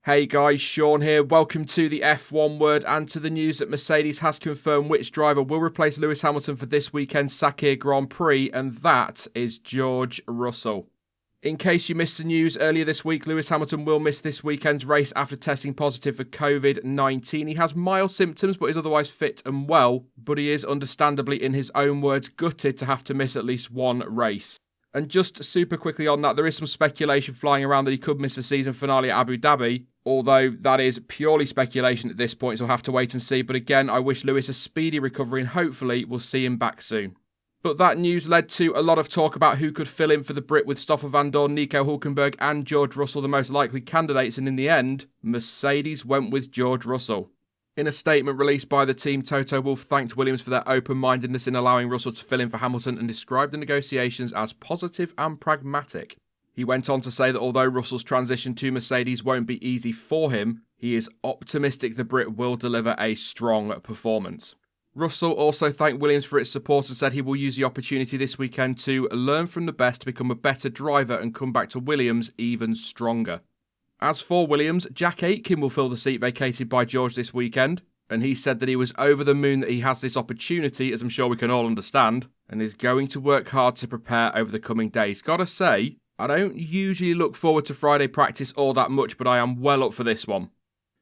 Hey guys, Sean here. Welcome to the F1 Word and to the news that Mercedes has confirmed which driver will replace Lewis Hamilton for this weekend's Sakhir Grand Prix, and that is George Russell. In case you missed the news earlier this week, Lewis Hamilton will miss this weekend's race after testing positive for COVID-19. He has mild symptoms but is otherwise fit and well, but he is understandably, in his own words, gutted to have to miss at least one race. And just super quickly on that, there is some speculation flying around that he could miss the season finale at Abu Dhabi, although that is purely speculation at this point, so we'll have to wait and see. But again, I wish Lewis a speedy recovery and hopefully we'll see him back soon. But that news led to a lot of talk about who could fill in for the Brit, with Stoffel Vandoorne, Nico Hülkenberg and George Russell the most likely candidates, and in the end, Mercedes went with George Russell. In a statement released by the team, Toto Wolff thanked Williams for their open-mindedness in allowing Russell to fill in for Hamilton and described the negotiations as positive and pragmatic. He went on to say that although Russell's transition to Mercedes won't be easy for him, he is optimistic the Brit will deliver a strong performance. Russell also thanked Williams for its support and said he will use the opportunity this weekend to learn from the best, to become a better driver and come back to Williams even stronger. As for Williams, Jack Aitken will fill the seat vacated by George this weekend, and he said that he was over the moon that he has this opportunity, as I'm sure we can all understand, and is going to work hard to prepare over the coming days. Gotta say, I don't usually look forward to Friday practice all that much, but I am well up for this one.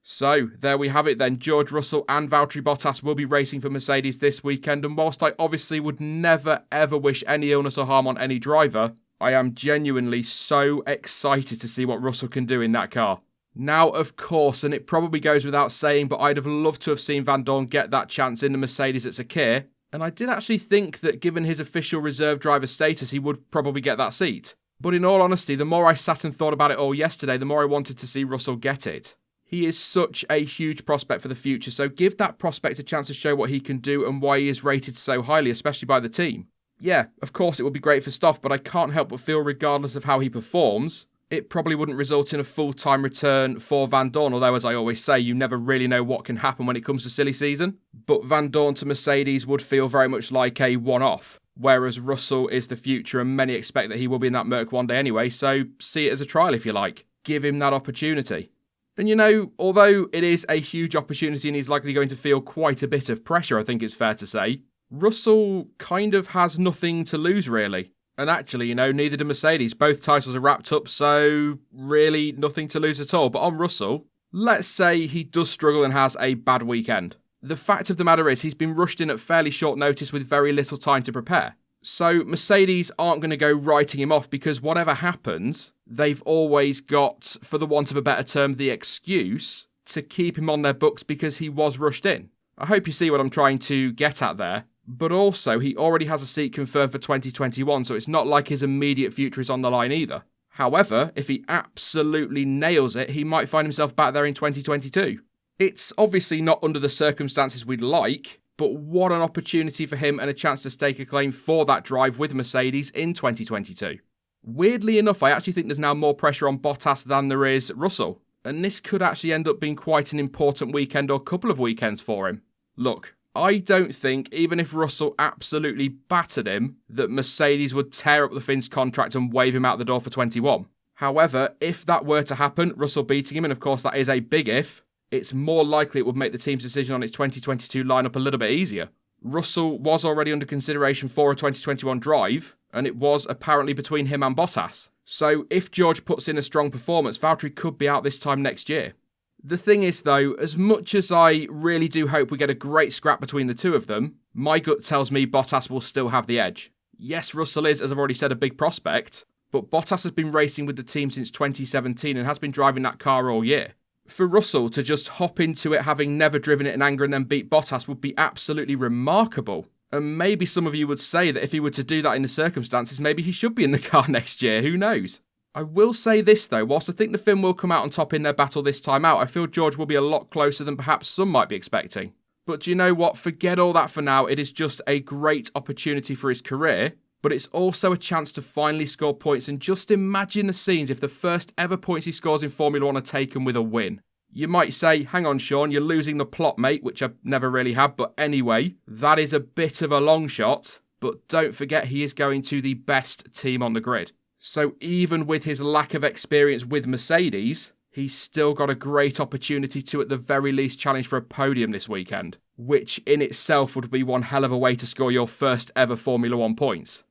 So, there we have it then. George Russell and Valtteri Bottas will be racing for Mercedes this weekend, and whilst I obviously would never ever wish any illness or harm on any driver, I am genuinely so excited to see what Russell can do in that car. Now, of course, and it probably goes without saying, but I'd have loved to have seen Vandoorne get that chance in the Mercedes at Sakhir, and I did actually think that given his official reserve driver status, he would probably get that seat. But in all honesty, the more I sat and thought about it all yesterday, the more I wanted to see Russell get it. He is such a huge prospect for the future, so give that prospect a chance to show what he can do and why he is rated so highly, especially by the team. Yeah, of course it would be great for Stoff, but I can't help but feel regardless of how he performs, it probably wouldn't result in a full-time return for Vandoorne, although as I always say, you never really know what can happen when it comes to silly season. But Vandoorne to Mercedes would feel very much like a one-off, whereas Russell is the future and many expect that he will be in that Merc one day anyway, so see it as a trial if you like. Give him that opportunity. And you know, although it is a huge opportunity and he's likely going to feel quite a bit of pressure, I think it's fair to say, Russell kind of has nothing to lose really. And actually, you know, neither do Mercedes. Both titles are wrapped up, so really nothing to lose at all. But on Russell, let's say he does struggle and has a bad weekend. The fact of the matter is he's been rushed in at fairly short notice with very little time to prepare. So Mercedes aren't going to go writing him off because whatever happens, they've always got, for the want of a better term, the excuse to keep him on their books because he was rushed in. I hope you see what I'm trying to get at there. But also, he already has a seat confirmed for 2021, so it's not like his immediate future is on the line either. However, if he absolutely nails it, he might find himself back there in 2022. It's obviously not under the circumstances we'd like, but what an opportunity for him and a chance to stake a claim for that drive with Mercedes in 2022. Weirdly enough, I actually think there's now more pressure on Bottas than there is Russell, and this could actually end up being quite an important weekend or couple of weekends for him. Look, I don't think, even if Russell absolutely battered him, that Mercedes would tear up the Finn's contract and wave him out the door for 21. However, if that were to happen, Russell beating him, and of course that is a big if, it's more likely it would make the team's decision on its 2022 lineup a little bit easier. Russell was already under consideration for a 2021 drive, and it was apparently between him and Bottas. So if George puts in a strong performance, Valtteri could be out this time next year. The thing is though, as much as I really do hope we get a great scrap between the two of them, my gut tells me Bottas will still have the edge. Yes, Russell is, as I've already said, a big prospect, but Bottas has been racing with the team since 2017 and has been driving that car all year. For Russell to just hop into it having never driven it in anger and then beat Bottas would be absolutely remarkable. And maybe some of you would say that if he were to do that in the circumstances, maybe he should be in the car next year, who knows? I will say this though, whilst I think the Finn will come out on top in their battle this time out, I feel George will be a lot closer than perhaps some might be expecting. But do you know what? Forget all that for now. It is just a great opportunity for his career, but it's also a chance to finally score points, and just imagine the scenes if the first ever points he scores in Formula One are taken with a win. You might say, hang on Sean, you're losing the plot mate, which I never really have, but anyway, that is a bit of a long shot, but don't forget he is going to the best team on the grid. So even with his lack of experience with Mercedes, he's still got a great opportunity to at the very least challenge for a podium this weekend, which in itself would be one hell of a way to score your first ever Formula One points.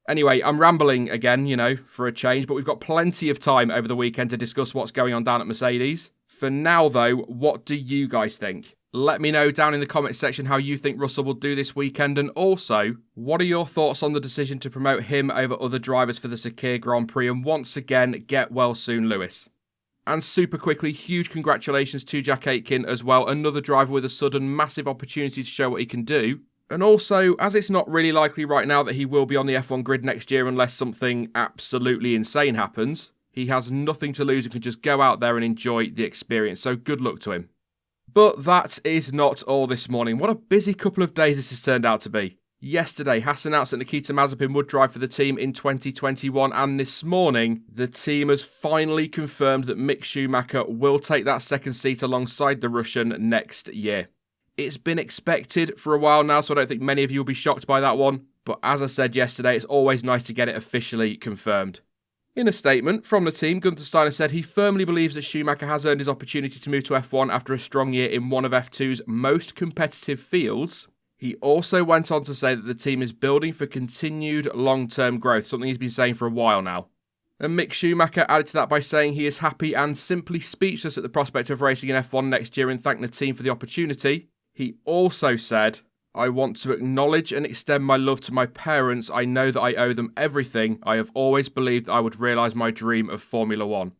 Anyway, I'm rambling again, for a change, but we've got plenty of time over the weekend to discuss what's going on down at Mercedes. For now though, what do you guys think? Let me know down in the comments section how you think Russell will do this weekend, and also, what are your thoughts on the decision to promote him over other drivers for the Sakhir Grand Prix, and once again, get well soon, Lewis. And super quickly, huge congratulations to Jack Aitken as well, another driver with a sudden massive opportunity to show what he can do. And also, as it's not really likely right now that he will be on the F1 grid next year unless something absolutely insane happens, he has nothing to lose and can just go out there and enjoy the experience, so good luck to him. But that is not all this morning. What a busy couple of days this has turned out to be. Yesterday, Haas announced that Nikita Mazepin would drive for the team in 2021, and this morning, the team has finally confirmed that Mick Schumacher will take that second seat alongside the Russian next year. It's been expected for a while now, so I don't think many of you will be shocked by that one, but as I said yesterday, it's always nice to get it officially confirmed. In a statement from the team, Gunther Steiner said he firmly believes that Schumacher has earned his opportunity to move to F1 after a strong year in one of F2's most competitive fields. He also went on to say that the team is building for continued long-term growth, something he's been saying for a while now. And Mick Schumacher added to that by saying he is happy and simply speechless at the prospect of racing in F1 next year and thanked the team for the opportunity. He also said, "I want to acknowledge and extend my love to my parents. I know that I owe them everything. I have always believed I would realise my dream of Formula One."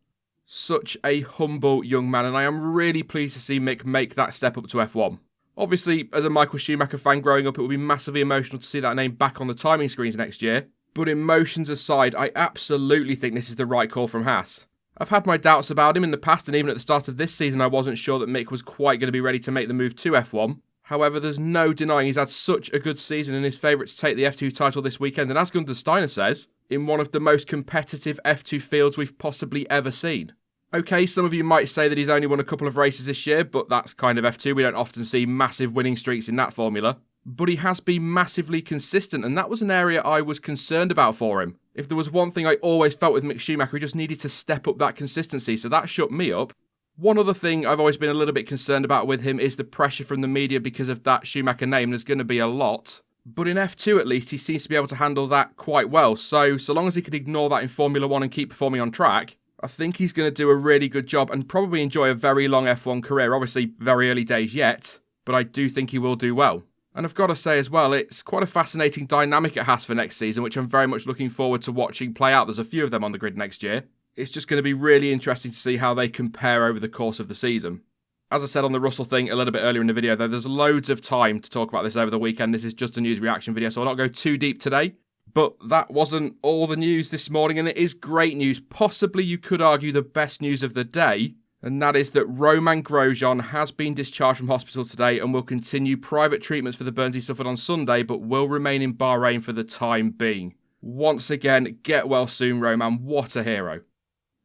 Such a humble young man, and I am really pleased to see Mick make that step up to F1. Obviously, as a Michael Schumacher fan growing up, it would be massively emotional to see that name back on the timing screens next year. But emotions aside, I absolutely think this is the right call from Haas. I've had my doubts about him in the past, and even at the start of this season I wasn't sure that Mick was quite going to be ready to make the move to F1. However, there's no denying he's had such a good season and is favourite to take the F2 title this weekend, and as Gunther Steiner says, in one of the most competitive F2 fields we've possibly ever seen. Okay, some of you might say that he's only won a couple of races this year, but that's kind of F2, we don't often see massive winning streaks in that formula. But he has been massively consistent, and that was an area I was concerned about for him. If there was one thing I always felt with Mick Schumacher, he just needed to step up that consistency, so that shut me up. One other thing I've always been a little bit concerned about with him is the pressure from the media because of that Schumacher name. There's going to be a lot. But in F2 at least, he seems to be able to handle that quite well. So long as he can ignore that in Formula One and keep performing on track, I think he's going to do a really good job and probably enjoy a very long F1 career. Obviously, very early days yet, but I do think he will do well. And I've got to say as well, it's quite a fascinating dynamic at Haas for next season, which I'm very much looking forward to watching play out. There's a few of them on the grid next year. It's just going to be really interesting to see how they compare over the course of the season. As I said on the Russell thing a little bit earlier in the video, though, there's loads of time to talk about this over the weekend. This is just a news reaction video, so I'll not go too deep today. But that wasn't all the news this morning, and it is great news. Possibly, you could argue, the best news of the day. And that is that Romain Grosjean has been discharged from hospital today and will continue private treatments for the burns he suffered on Sunday, but will remain in Bahrain for the time being. Once again, get well soon, Romain. What a hero.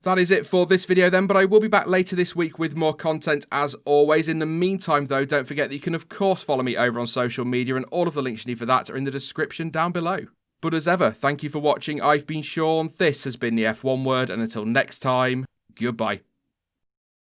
That is it for this video then, but I will be back later this week with more content as always. In the meantime though, don't forget that you can of course follow me over on social media, and all of the links you need for that are in the description down below. But as ever, thank you for watching. I've been Sean, this has been the F1 Word, and until next time, goodbye.